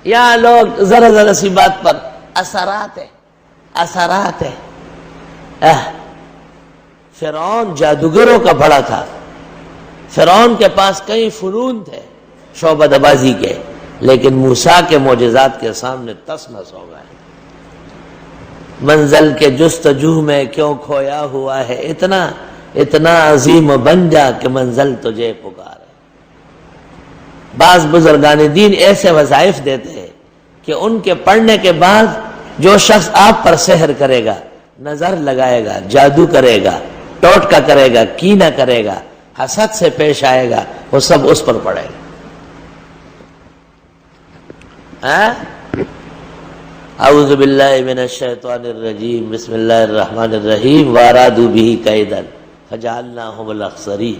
یہاں لوگ ذرا ذرا سی بات پر اثرات ہے. فرعون جادوگروں کا بڑا تھا. فرعون کے پاس کئی فنون تھے شعبہ بازی کے، لیکن موسیٰ کے معجزات کے سامنے تس نس ہو گئے. منزل کے جستجو میں کیوں کھویا ہوا ہے اتنا عظیم بن جا کہ منزل تجھے پکارے. بعض بزرگان دین ایسے وظائف دیتے ہیں کہ ان کے پڑھنے کے بعد جو شخص آپ پر سحر کرے گا، نظر لگائے گا، جادو کرے گا، ٹوٹکا کرے گا، کینہ کرے گا، حسد سے پیش آئے گا، وہ سب اس پر پڑے گا. اعوذ باللہ من الشیطان الرجیم بسم اللہ الرحمن الرحیم وارادوا به کیدا فجعلناهم الاخسرین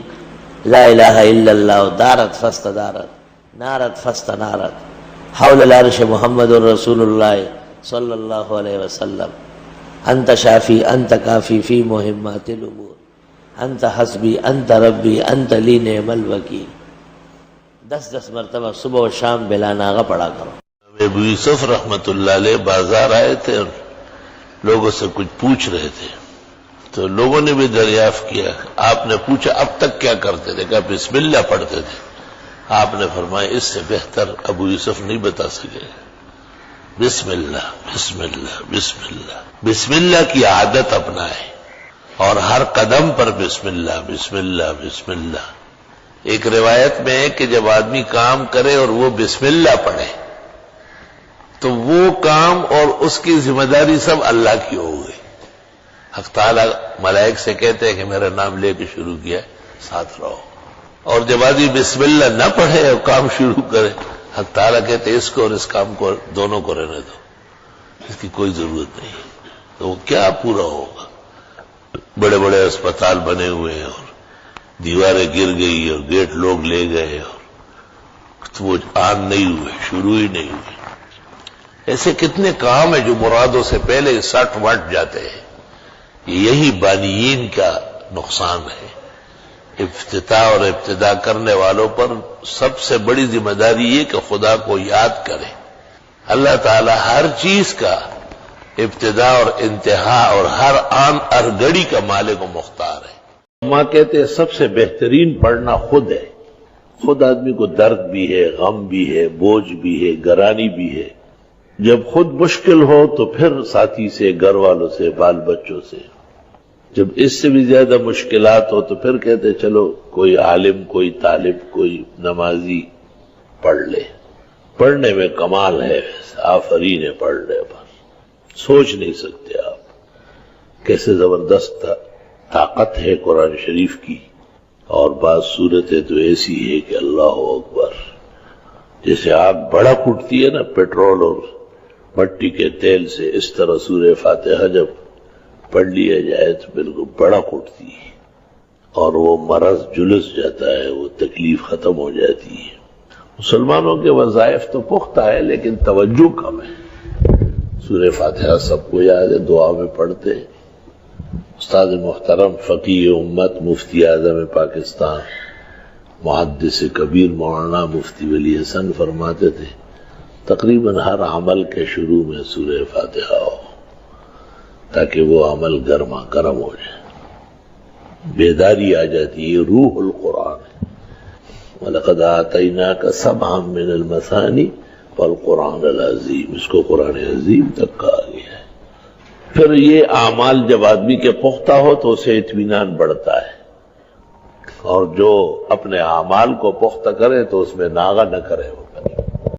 لا الہ الا اللہ دارت فاستدارت نارت فاستنارت حول العرش محمد رسول اللہ صلی اللہ علیہ وسلم انت شافی انت کافی فی مہمات الامور انت حسبی انت ربی انت لی نعم الوکیل. 10 مرتبہ صبح و شام بلا ناغہ پڑھا کرو. ابو یوسف رحمت اللہ علیہ بازار آئے تھے اور لوگوں سے کچھ پوچھ رہے تھے، تو لوگوں نے بھی دریافت کیا. آپ نے پوچھا اب تک کیا کرتے تھے؟ کہا بسم اللہ پڑھتے تھے. آپ نے فرمایا اس سے بہتر ابو یوسف نہیں بتا سکے. بسم اللہ بسم اللہ بسم اللہ، بسم اللہ کی عادت اپنائے اور ہر قدم پر بسم اللہ بسم اللہ بسم اللہ. ایک روایت میں ہے کہ جب آدمی کام کرے اور وہ بسم اللہ پڑھے تو وہ کام اور اس کی ذمہ داری سب اللہ کی ہو گئی. حق تعالیٰ ملائک سے کہتے ہیں کہ میرا نام لے کے شروع کیا ساتھ رہو. اور جب آدمی بسم اللہ نہ پڑھے اور کام شروع کرے، حق تعالیٰ کہتے ہیں اس کو اور اس کام کو دونوں کو رہنے دو، اس کی کوئی ضرورت نہیں. تو وہ کیا پورا ہوگا؟ بڑے بڑے اسپتال بنے ہوئے ہیں اور دیواریں گر گئی اور گیٹ لوگ لے گئے اور وہ آن نہیں ہوئے، شروع ہی نہیں ہوئے. ایسے کتنے کام ہیں جو مرادوں سے پہلے سٹ وٹ جاتے ہیں. یہی بانیین کا نقصان ہے. افتتاح اور ابتدا کرنے والوں پر سب سے بڑی ذمہ داری یہ کہ خدا کو یاد کرے. اللہ تعالی ہر چیز کا ابتدا اور انتہا اور ہر آن ہر گھڑی کا مالک و مختار ہے. ماں کہتے ہیں سب سے بہترین پڑھنا خود ہے. خود آدمی کو درد بھی ہے، غم بھی ہے، بوجھ بھی ہے، گرانی بھی ہے. جب خود مشکل ہو تو پھر ساتھی سے، گھر والوں سے، بال بچوں سے. جب اس سے بھی زیادہ مشکلات ہو تو پھر کہتے چلو کوئی عالم، کوئی طالب، کوئی نمازی پڑھ لے. پڑھنے میں کمال ہے، آفرین ہے پڑھنے پر. سوچ نہیں سکتے آپ کیسے زبردست طاقت ہے قرآن شریف کی. اور بعض صورتیں تو ایسی ہے کہ اللہ اکبر، جیسے آگ بڑک اٹھتی ہے نا پیٹرول اور مٹی کے تیل سے، اس طرح سورہ فاتحہ جب پڑھ لیا جائے تو بالکل بڑک اٹھتی ہے اور وہ مرض جلس جاتا ہے، وہ تکلیف ختم ہو جاتی ہے. مسلمانوں کے وظائف تو پختہ ہے لیکن توجہ کم ہے. سورہ فاتحہ سب کو یاد ہے، دعا میں پڑھتے. استاد محترم فقیہ امت مفتی اعظم پاکستان محدث کبیر مولانا مفتی ولی حسن فرماتے تھے تقریباً ہر عمل کے شروع میں سورہ فاتحہ ہو تاکہ وہ عمل گرما گرم ہو جائے، بیداری آ جاتی ہے. روح القرآن ہے. وَلَقَدْ آتَيْنَاكَ سَبْعًا مِّنَ الْمَثَانِي وَالْقُرْآنَ الْعَظِيمِ، اس کو قرآن عظیم تک کہا گیا ہے. پھر یہ اعمال جب آدمی کے پختہ ہو تو اسے اطمینان بڑھتا ہے، اور جو اپنے اعمال کو پختہ کرے تو اس میں ناغہ نہ کرے.